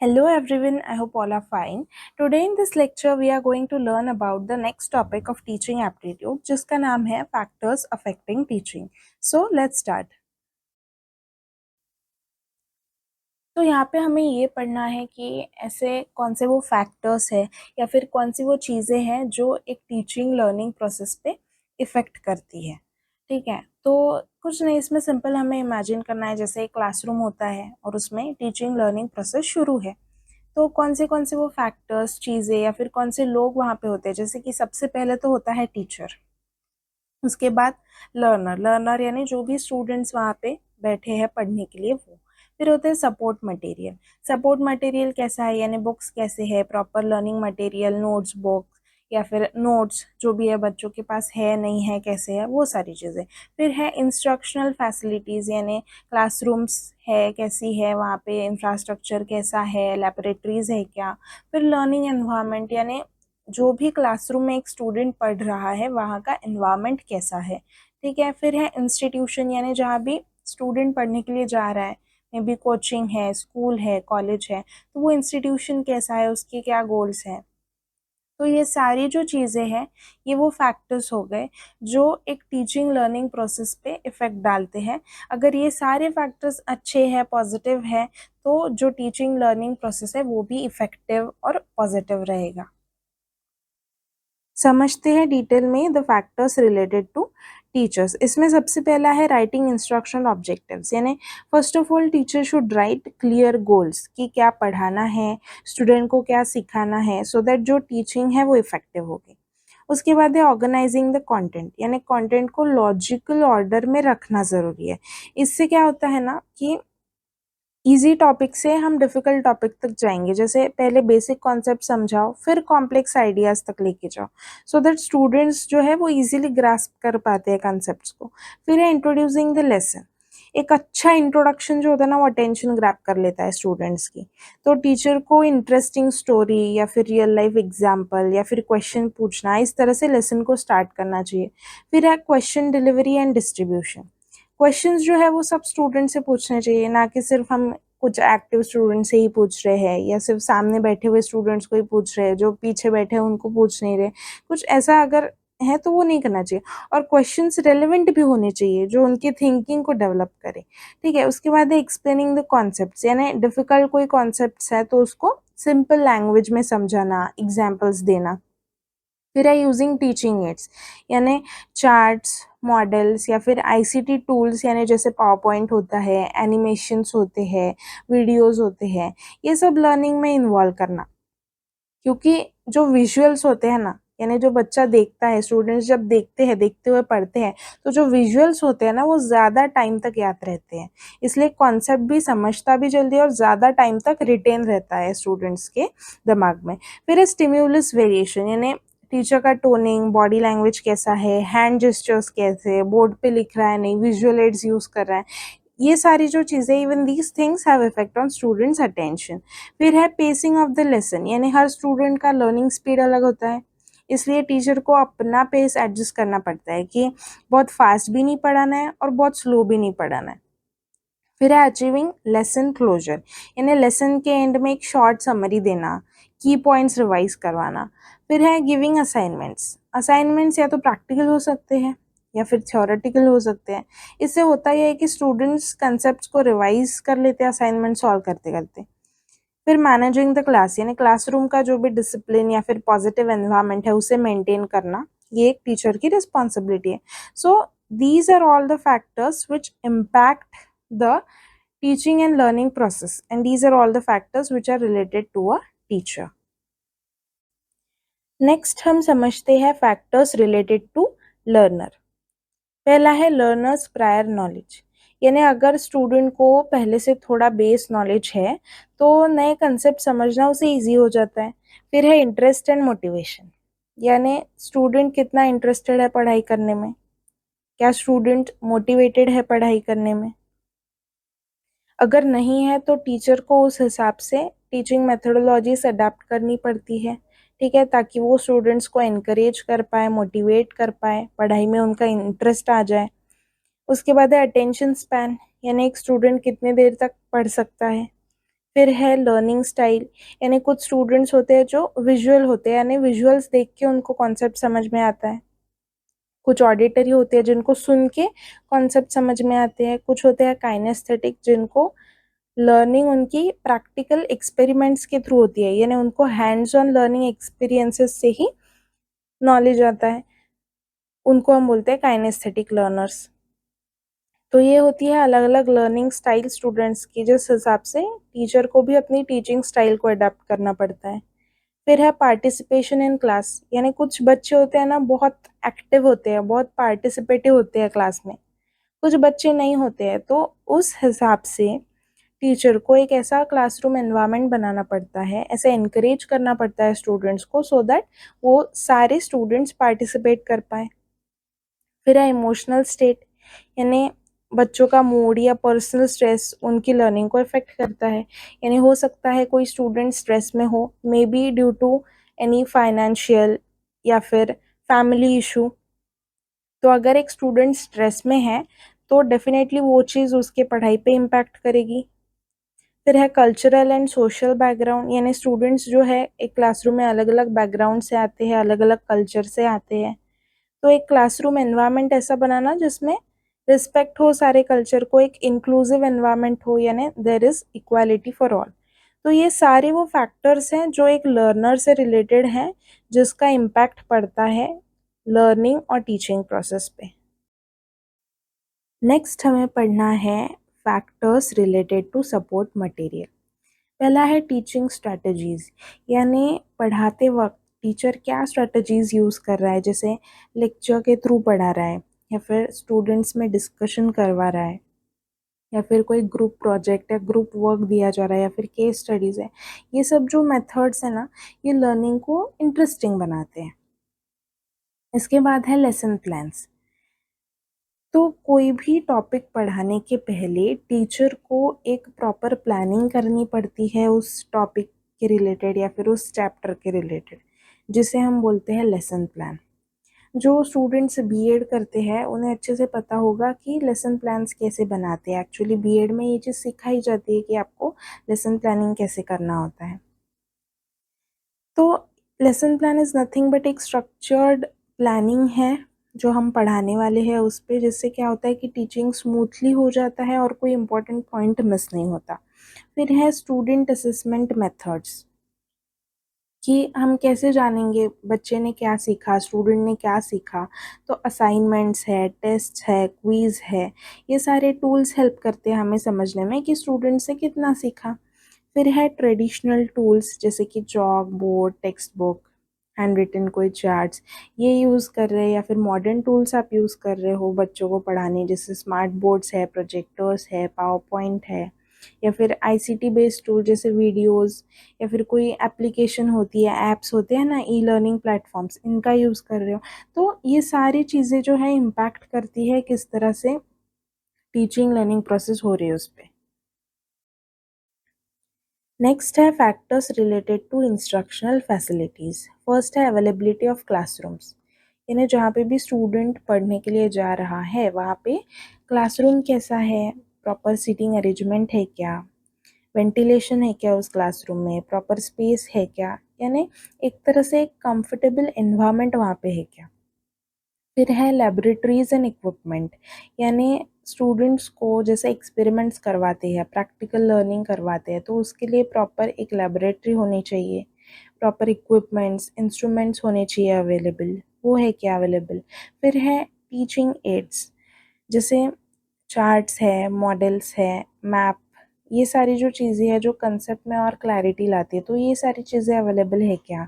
Hello everyone, I hope all are fine. Today in this lecture we are going to learn about the next topic of teaching aptitude जिसका नाम है factors affecting teaching. So let's start. तो यहाँ पे हमें ये पढ़ना है कि ऐसे कौन से वो फैक्टर्स है या फिर कौन सी वो चीज़ें हैं जो एक टीचिंग लर्निंग प्रोसेस पे इफ़ेक्ट करती है। ठीक है, तो कुछ नहीं, इसमें सिंपल हमें इमेजिन करना है जैसे एक क्लासरूम होता है और उसमें टीचिंग लर्निंग प्रोसेस शुरू है। तो कौन से वो फैक्टर्स, चीज़ें या फिर कौन से लोग वहाँ पे होते हैं, जैसे कि सबसे पहले तो होता है टीचर, उसके बाद लर्नर यानी जो भी स्टूडेंट्स वहाँ पे बैठे हैं पढ़ने के लिए वो। फिर होते हैं सपोर्ट मटेरियल कैसा है, यानी बुक्स कैसे है, proper learning material, notes books या फिर नोट्स जो भी है बच्चों के पास है नहीं है, कैसे है, वो सारी चीज़ें। फिर है इंस्ट्रक्शनल फैसिलिटीज़, यानी क्लासरूम्स है कैसी है, वहाँ पे इंफ्रास्ट्रक्चर कैसा है, लैबोरेटरीज है क्या। फिर लर्निंग एनवायरनमेंट, यानी जो भी क्लासरूम में एक स्टूडेंट पढ़ रहा है वहाँ का एनवायरनमेंट कैसा है। ठीक है, फिर है इंस्टीट्यूशन, यानी जहाँ भी स्टूडेंट पढ़ने के लिए जा रहा है, मे बी कोचिंग है, स्कूल है, कॉलेज है, तो वो इंस्टीट्यूशन कैसा है, उसके क्या गोल्स हैं। तो ये सारी जो चीज़ें हैं ये वो फैक्टर्स हो गए जो एक टीचिंग लर्निंग प्रोसेस पे इफ़ेक्ट डालते हैं। अगर ये सारे फैक्टर्स अच्छे हैं, पॉजिटिव है, तो जो टीचिंग लर्निंग प्रोसेस है वो भी इफ़ेक्टिव और पॉजिटिव रहेगा। समझते हैं डिटेल में the factors related to teachers. इसमें सबसे पहला है राइटिंग इंस्ट्रक्शनल ऑब्जेक्टिव्स, यानी first of all teacher should write clear goals कि क्या पढ़ाना है, स्टूडेंट को क्या सिखाना है, सो दैट जो टीचिंग है वो इफेक्टिव होगी। उसके बाद है ऑर्गेनाइजिंग द कंटेंट, यानी कंटेंट को लॉजिकल ऑर्डर में रखना ज़रूरी है। इससे क्या होता है ना कि इजी टॉपिक से हम डिफ़िकल्ट टॉपिक तक जाएंगे, जैसे पहले बेसिक कॉन्सेप्ट समझाओ फिर कॉम्प्लेक्स आइडियाज़ तक लेके जाओ, सो दैट स्टूडेंट्स जो है वो इजीली ग्रास्प कर पाते हैं कॉन्सेप्ट्स को। फिर है इंट्रोड्यूसिंग द लेसन। एक अच्छा इंट्रोडक्शन जो होता है ना वो अटेंशन ग्रैब कर लेता है स्टूडेंट्स की। तो टीचर को इंटरेस्टिंग स्टोरी या फिर रियल लाइफ एग्जाम्पल या फिर क्वेश्चन पूछना, इस तरह से लेसन को स्टार्ट करना चाहिए। फिर है question delivery and distribution. Questions जो है वो सब स्टूडेंट से पूछने चाहिए, ना कि सिर्फ हम कुछ एक्टिव स्टूडेंट से ही पूछ रहे हैं या सिर्फ सामने बैठे हुए स्टूडेंट्स को ही पूछ रहे हैं, जो पीछे बैठे हैं उनको पूछ नहीं रहे। कुछ ऐसा अगर है तो वो नहीं करना चाहिए। और क्वेश्चंस रेलेवेंट भी होने चाहिए जो उनकी थिंकिंग को डेवलप करे। ठीक है, उसके बाद है एक्सप्लेनिंग द कॉन्सेप्ट्स, यानी डिफिकल्ट कोई कॉन्सेप्ट्स है तो उसको सिंपल लैंग्वेज में समझाना, एग्जाम्पल्स देना। फिर है यूजिंग टीचिंग एड्स, यानी चार्ट्स, मॉडल्स या फिर आईसीटी टूल्स, यानी जैसे पावर पॉइंट होता है, एनिमेशंस होते हैं, वीडियोस होते हैं, ये सब लर्निंग में इन्वॉल्व करना। क्योंकि जो विजुअल्स होते हैं ना, यानी जो बच्चा देखता है, स्टूडेंट्स जब देखते हैं, देखते हुए पढ़ते हैं, तो जो विजुअल्स होते हैं ना वो ज़्यादा टाइम तक याद रहते हैं। इसलिए कॉन्सेप्ट भी समझता भी जल्दी और ज़्यादा टाइम तक रिटेन रहता है स्टूडेंट्स के दिमाग में। फिर स्टिम्युलस वेरिएशन, यानी टीचर का टोनिंग, बॉडी लैंग्वेज कैसा है, हैंड जेस्चर्स कैसे, बोर्ड पे लिख रहा है नहीं, विजुअल एड्स यूज़ कर रहा है, ये सारी जो चीज़ें, even these things have effect on students attention. फिर है पेसिंग ऑफ द लेसन, यानी हर स्टूडेंट का लर्निंग स्पीड अलग होता है, इसलिए टीचर को अपना पेस एडजस्ट करना पड़ता है कि बहुत फास्ट भी नहीं पढ़ाना है और बहुत स्लो भी नहीं पढ़ाना है। फिर है अचीविंग लेसन क्लोजर, यानी लेसन के एंड में एक शॉर्ट समरी देना, की पॉइंट्स रिवाइज करवाना। फिर है गिविंग असाइनमेंट्स या तो प्रैक्टिकल हो सकते हैं या फिर थ्योरेटिकल हो सकते हैं। इससे होता यह है कि स्टूडेंट्स कंसेप्ट को रिवाइज कर लेते हैं असाइनमेंट सॉल्व करते करते। फिर मैनेजिंग द क्लास, यानी क्लासरूम का जो भी डिसिप्लिन या फिर पॉजिटिव एनवायरनमेंट है उसे मेंटेन करना, ये एक टीचर की रिस्पॉन्सिबिलिटी है। So these are all the factors which impact the teaching and learning process, and these are all the factors which are related to a teacher. Next हम समझते हैं फैक्टर्स रिलेटेड टू लर्नर। पहला है learners prior knowledge, यानी अगर student को पहले से थोड़ा बेस नॉलेज है तो नए कंसेप्ट समझना उसे इजी हो जाता है। फिर है इंटरेस्ट एंड मोटिवेशन, यानी स्टूडेंट कितना इंटरेस्टेड है पढ़ाई करने में, क्या स्टूडेंट मोटिवेटेड है पढ़ाई करने में। अगर नहीं है तो टीचर को उस हिसाब से टीचिंग मेथोडोलॉजीज अडेप्ट करनी पड़ती है। ठीक है, ताकि वो स्टूडेंट्स को एनकरेज कर पाए, मोटिवेट कर पाए, पढ़ाई में उनका इंटरेस्ट आ जाए। उसके बाद है अटेंशन स्पैन, यानी एक स्टूडेंट कितने देर तक पढ़ सकता है। फिर है लर्निंग स्टाइल, यानी कुछ स्टूडेंट्स होते हैं जो विजुअल होते हैं, यानी विजुअल्स देख के उनको कॉन्सेप्ट समझ में आता है। कुछ ऑडिटरी होते हैं जिनको सुन के कॉन्सेप्ट समझ में आते हैं। कुछ होते हैं काइनेस्थेटिक जिनको लर्निंग उनकी प्रैक्टिकल एक्सपेरिमेंट्स के थ्रू होती है, यानी उनको हैंड्स ऑन लर्निंग एक्सपीरियंसेस से ही नॉलेज आता है, उनको हम बोलते हैं काइनेस्थेटिक लर्नर्स। तो ये होती है अलग अलग लर्निंग स्टाइल स्टूडेंट्स की, जिस हिसाब से टीचर को भी अपनी टीचिंग स्टाइल को अडेप्ट करना पड़ता है। फिर है पार्टिसिपेशन इन क्लास, यानी कुछ बच्चे होते हैं ना बहुत एक्टिव होते हैं, बहुत पार्टिसिपेटिव होते हैं क्लास में, कुछ बच्चे नहीं होते हैं। तो उस हिसाब से टीचर को एक ऐसा क्लासरूम एनवायरनमेंट बनाना पड़ता है, ऐसे इनकरेज करना पड़ता है स्टूडेंट्स को, सो दैट वो सारे स्टूडेंट्स पार्टिसिपेट कर पाए। फिर है इमोशनल स्टेट, यानी बच्चों का मूड या पर्सनल स्ट्रेस उनकी लर्निंग को इफेक्ट करता है। यानी हो सकता है कोई स्टूडेंट स्ट्रेस में हो, may be due to any financial या फिर फैमिली इशू। तो अगर एक स्टूडेंट स्ट्रेस में है तो डेफिनेटली वो चीज़ उसके पढ़ाई पे इम्पैक्ट करेगी। फिर है कल्चरल एंड सोशल बैकग्राउंड, यानी स्टूडेंट्स जो है एक क्लासरूम में अलग अलग बैकग्राउंड से आते हैं, अलग अलग कल्चर से आते हैं। तो एक क्लासरूम एनवायरनमेंट ऐसा बनाना जिसमें रिस्पेक्ट हो सारे कल्चर को, एक इंक्लूसिव एनवायरनमेंट हो, यानी there is equality for all. तो ये सारे वो फैक्टर्स हैं जो एक लर्नर से रिलेटेड हैं, जिसका इम्पैक्ट पड़ता है लर्निंग और टीचिंग प्रोसेस पे। नेक्स्ट हमें पढ़ना है factors related to support material. पहला है टीचिंग स्ट्रैटेजीज, यानी पढ़ाते वक्त टीचर क्या स्ट्रैटेजीज यूज़ कर रहा है, जैसे लेक्चर के थ्रू पढ़ा रहा है, या फिर स्टूडेंट्स में डिस्कशन करवा रहा है, या फिर कोई ग्रुप प्रोजेक्ट या ग्रुप वर्क दिया जा रहा है, या फिर केस स्टडीज़ है। ये सब जो मेथड्स है ना, ये लर्निंग को इंटरेस्टिंग बनाते हैं। इसके बाद है लेसन प्लान्स। तो कोई भी टॉपिक पढ़ाने के पहले टीचर को एक प्रॉपर प्लानिंग करनी पड़ती है उस टॉपिक के रिलेटेड या फिर उस चैप्टर के रिलेटेड, जिसे हम बोलते हैं लेसन प्लान। जो स्टूडेंट्स बीएड करते हैं उन्हें अच्छे से पता होगा कि लेसन प्लान्स कैसे बनाते हैं। एक्चुअली बीएड में ये चीज़ सिखाई जाती है कि आपको लेसन प्लानिंग कैसे करना होता है। तो lesson plan is nothing but एक स्ट्रक्चर्ड प्लानिंग है जो हम पढ़ाने वाले हैं उस पे, जिससे क्या होता है कि टीचिंग स्मूथली हो जाता है और कोई इम्पोर्टेंट पॉइंट मिस नहीं होता। फिर है स्टूडेंट असेसमेंट मेथड्स, कि हम कैसे जानेंगे बच्चे ने क्या सीखा, स्टूडेंट ने क्या सीखा। तो असाइनमेंट्स है, टेस्ट है, क्विज़ है, ये सारे टूल्स हेल्प करते हैं हमें समझने में कि स्टूडेंट से कितना सीखा। फिर है ट्रेडिशनल टूल्स जैसे कि chalk board, text book, hand written कोई चार्ट्स, ये यूज़ कर रहे हैं, या फिर मॉडर्न टूल्स आप यूज़ कर रहे हो बच्चों को पढ़ाने, जैसे स्मार्ट बोर्ड्स है, प्रोजेक्टर्स है, पावर पॉइंट है, या फिर आईसीटी बेस्ड टूल जैसे वीडियोस, या फिर कोई एप्लीकेशन होती है, ऐप्स होते हैं ना, ई लर्निंग प्लेटफॉर्म्स, इनका यूज़ कर रहे हो। तो ये सारी चीज़ें जो है इम्पैक्ट करती है किस तरह से टीचिंग लर्निंग प्रोसेस हो रही है उस पर। नेक्स्ट है factors related to instructional facilities. First है अवेलेबिलिटी ऑफ क्लासरूम्स, यानी जहाँ पे भी स्टूडेंट पढ़ने के लिए जा रहा है वहाँ पे क्लासरूम कैसा है, प्रॉपर सीटिंग अरेंजमेंट है क्या, वेंटिलेशन है क्या उस क्लासरूम में, प्रॉपर स्पेस है क्या, यानी एक तरह से एक कंफर्टेबल एनवायरनमेंट वहाँ पे है क्या। फिर है लेबोरेटरीज एंड इक्विपमेंट, यानी स्टूडेंट्स को जैसे एक्सपेरिमेंट्स करवाते हैं, प्रैक्टिकल लर्निंग करवाते हैं, तो उसके लिए प्रॉपर एक लेबोरेटरी होनी चाहिए, प्रॉपर इक्विपमेंट्स, इंस्ट्रूमेंट्स होने चाहिए अवेलेबल, वो है क्या अवेलेबल। फिर है टीचिंग एड्स, जैसे चार्ट्स है, मॉडल्स है, मैप, ये सारी जो चीज़ें हैं जो कंसेप्ट में और क्लैरिटी लाती है, तो ये सारी चीज़ें अवेलेबल है क्या।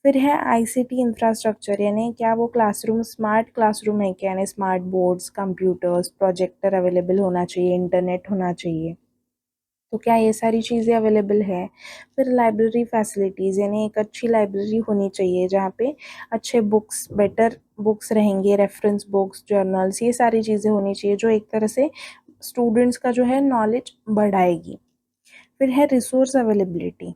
फिर है आईसीटी इंफ्रास्ट्रक्चर, यानी क्या वो क्लासरूम स्मार्ट क्लासरूम है क्या, यानी smart boards, computers, projector available होना चाहिए, इंटरनेट होना चाहिए, तो क्या ये सारी चीज़ें अवेलेबल है। फिर लाइब्रेरी फैसिलिटीज़, यानी एक अच्छी लाइब्रेरी होनी चाहिए जहाँ पे अच्छे बुक्स, बेटर बुक्स रहेंगे, रेफरेंस बुक्स, जर्नल्स, ये सारी चीज़ें होनी चाहिए जो एक तरह से स्टूडेंट्स का जो है नॉलेज बढ़ाएगी। फिर है रिसोर्स अवेलेबिलिटी,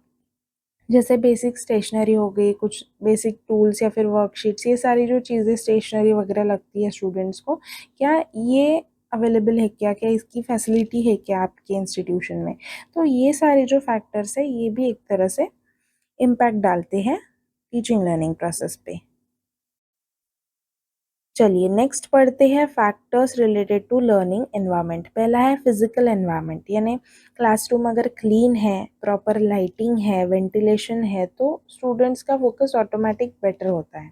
जैसे बेसिक स्टेशनरी हो गई, कुछ बेसिक टूल्स या फिर वर्कशीट्स, ये सारी जो चीज़ें स्टेशनरी वगैरह लगती है स्टूडेंट्स को, क्या ये अवेलेबल है क्या, क्या इसकी फैसिलिटी है क्या आपके इंस्टीट्यूशन में। तो ये सारे जो फैक्टर्स है ये भी एक तरह से इम्पैक्ट डालते हैं टीचिंग लर्निंग प्रोसेस पे। चलिए नेक्स्ट पढ़ते हैं factors related to learning environment. पहला है फिजिकल एनवायरनमेंट, यानी क्लासरूम अगर क्लीन है, प्रॉपर लाइटिंग है, वेंटिलेशन है तो स्टूडेंट्स का फोकस ऑटोमेटिक बेटर होता है।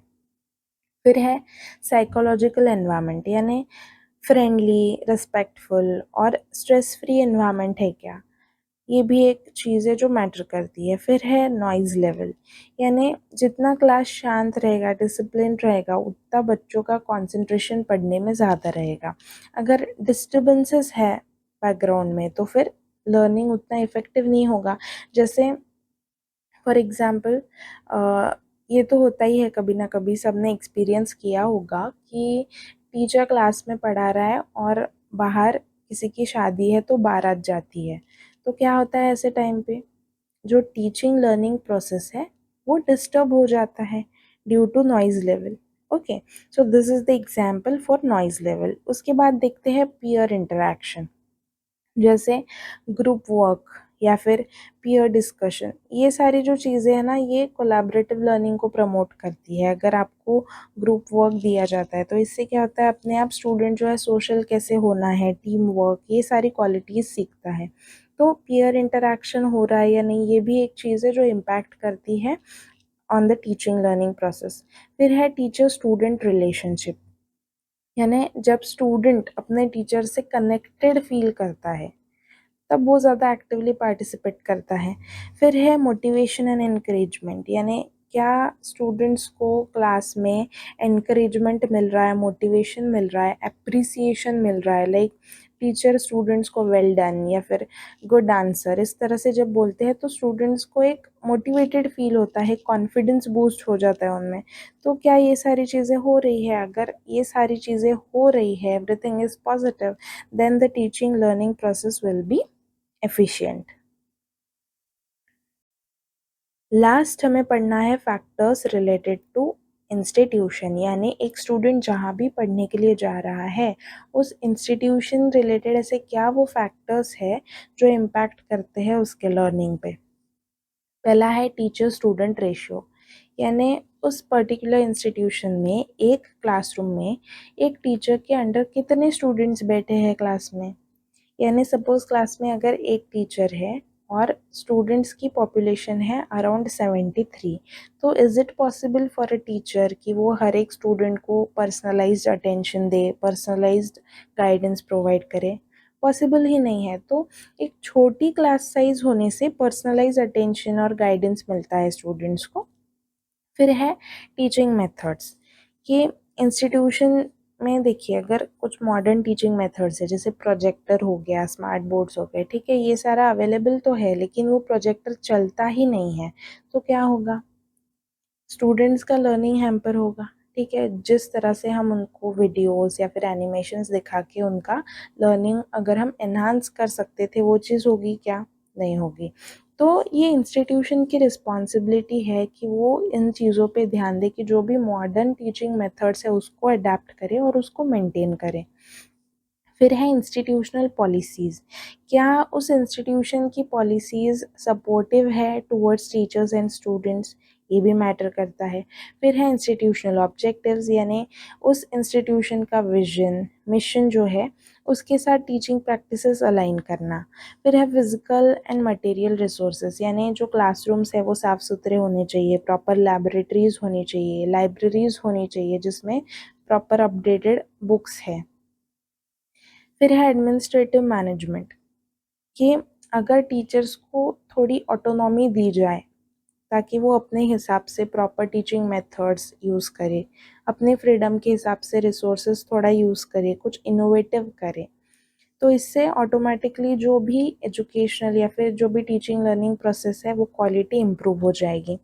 फिर है साइकोलॉजिकल एनवायरनमेंट, यानी फ्रेंडली, रिस्पेक्टफुल और स्ट्रेस फ्री एनवायरनमेंट है क्या, ये भी एक चीज़ है जो मैटर करती है। फिर है नॉइज़ लेवल, यानी जितना क्लास शांत रहेगा, डिसिप्लिन रहेगा, उतना बच्चों का कंसंट्रेशन पढ़ने में ज़्यादा रहेगा। अगर डिस्टर्बेंसेस है बैकग्राउंड में तो फिर लर्निंग उतना इफ़ेक्टिव नहीं होगा। जैसे फॉर एग्ज़ाम्पल ये तो होता ही है, कभी ना कभी सबने एक्सपीरियंस किया होगा कि टीचर क्लास में पढ़ा रहा है और बाहर किसी की शादी है तो बारात जाती है। तो क्या होता है ऐसे टाइम पे, जो टीचिंग लर्निंग प्रोसेस है वो डिस्टर्ब हो जाता है due to noise level. Okay, so this is the example for noise level. उसके बाद देखते हैं पीयर इंटरेक्शन, जैसे ग्रुप वर्क या फिर पीयर डिस्कशन। ये सारी जो चीज़ें हैं ना, ये कोलैबोरेटिव लर्निंग को प्रमोट करती है। अगर आपको ग्रुप वर्क दिया जाता है तो इससे क्या होता है, अपने आप स्टूडेंट जो है सोशल कैसे होना है, टीम वर्क, ये सारी क्वालिटीज़ सीखता है। तो पीयर इंटरेक्शन हो रहा है या नहीं, ये भी एक चीज़ है जो इम्पैक्ट करती है on the teaching learning process. फिर है टीचर स्टूडेंट रिलेशनशिप, यानी जब स्टूडेंट अपने टीचर से कनेक्टेड फील करता है तब वो ज़्यादा एक्टिवली पार्टिसिपेट करता है। फिर है मोटिवेशन एंड एनकरेजमेंट, यानी क्या स्टूडेंट्स को क्लास में एनकरेजमेंट मिल रहा है, मोटिवेशन मिल रहा है, एप्रिसिएशन मिल रहा है। लाइक टीचर स्टूडेंट्स को वेल डन या फिर गुड आंसर इस तरह से जब बोलते हैं तो स्टूडेंट्स को एक मोटिवेटेड फील होता है, कॉन्फिडेंस बूस्ट हो जाता है उनमें। तो क्या ये सारी चीज़ें हो रही है? अगर ये सारी चीज़ें हो रही है, everything is positive, then the teaching learning process will be efficient. Last हमें पढ़ना है फैक्टर्स रिलेटेड टू इंस्टीट्यूशन, यानी एक स्टूडेंट जहाँ भी पढ़ने के लिए जा रहा है उस इंस्टीट्यूशन रिलेटेड ऐसे क्या वो फैक्टर्स है जो इम्पैक्ट करते हैं उसके लर्निंग पे। पहला है टीचर स्टूडेंट रेशियो, यानी उस पर्टिकुलर इंस्टीट्यूशन में एक क्लासरूम में एक टीचर के अंडर कितने स्टूडेंट्स बैठे हैं क्लास में। यानी सपोज क्लास में अगर एक टीचर है और स्टूडेंट्स की पॉपुलेशन है अराउंड 73, तो is it possible for a teacher कि वो हर एक स्टूडेंट को पर्सनलाइज्ड अटेंशन दे, पर्सनलाइज्ड गाइडेंस प्रोवाइड करे? पॉसिबल ही नहीं है। तो एक छोटी क्लास साइज होने से पर्सनलाइज्ड अटेंशन और गाइडेंस मिलता है स्टूडेंट्स को। फिर है टीचिंग मेथड्स, कि इंस्टीट्यूशन में देखिए अगर कुछ मॉडर्न टीचिंग मेथड्स है जैसे प्रोजेक्टर हो गया, स्मार्ट बोर्ड्स हो गए, ठीक है, ये सारा अवेलेबल तो है लेकिन वो प्रोजेक्टर चलता ही नहीं है, तो क्या होगा, स्टूडेंट्स का लर्निंग हैम्पर होगा। ठीक है, जिस तरह से हम उनको वीडियोस या फिर एनिमेशंस दिखा के उनका लर्निंग अगर हम एनहांस कर सकते थे, वो चीज़ होगी क्या? नहीं होगी। तो ये इंस्टीट्यूशन की रिस्पॉन्सिबिलिटी है कि वो इन चीज़ों पे ध्यान दे कि जो भी मॉडर्न टीचिंग मेथड्स है उसको अडेप्ट करे और उसको मेंटेन करे। फिर है इंस्टीट्यूशनल पॉलिसीज़, क्या उस इंस्टीट्यूशन की पॉलिसीज़ सपोर्टिव है टुवर्ड्स टीचर्स एंड स्टूडेंट्स, ये भी मैटर करता है। फिर है इंस्टीट्यूशनल ऑब्जेक्टिव्स, यानी उस इंस्टीट्यूशन का विजन, मिशन जो है उसके साथ टीचिंग प्रैक्टिसेस अलाइन करना। फिर है फिजिकल एंड मटेरियल रिसोर्सेज, यानी जो क्लासरूम्स है वो साफ़ सुथरे होने चाहिए, प्रॉपर लैबोरेटरीज़ होनी चाहिए, लाइब्रेरीज़ होनी चाहिए जिसमें प्रॉपर अपडेटेड बुक्स है। फिर है एडमिनिस्ट्रेटिव मैनेजमेंट, कि अगर टीचर्स को थोड़ी ऑटोनॉमी दी जाए ताकि वो अपने हिसाब से प्रॉपर टीचिंग मेथड्स यूज़ करे, अपने फ्रीडम के हिसाब से रिसोर्सेज थोड़ा यूज़ करे, कुछ इनोवेटिव करे, तो इससे ऑटोमेटिकली जो भी एजुकेशनल या फिर जो भी टीचिंग लर्निंग प्रोसेस है वो क्वालिटी इम्प्रूव हो जाएगी।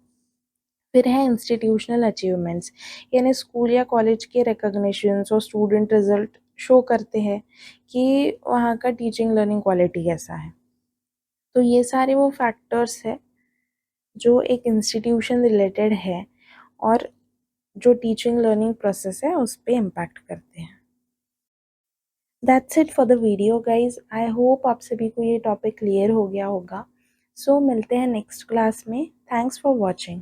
फिर है इंस्टीट्यूशनल अचीवमेंट्स, यानी स्कूल या कॉलेज के रिकॉग्निशंस और स्टूडेंट रिजल्ट शो करते हैं कि वहाँ का टीचिंग लर्निंग क्वालिटी कैसा है। तो ये सारे वो फैक्टर्स हैं जो एक इंस्टीट्यूशन रिलेटेड है और जो टीचिंग लर्निंग प्रोसेस है उस पे इम्पैक्ट करते हैं। That's it for the video guys. I hope आप सभी को ये टॉपिक क्लियर हो गया होगा। सो मिलते हैं नेक्स्ट क्लास में। Thanks for watching.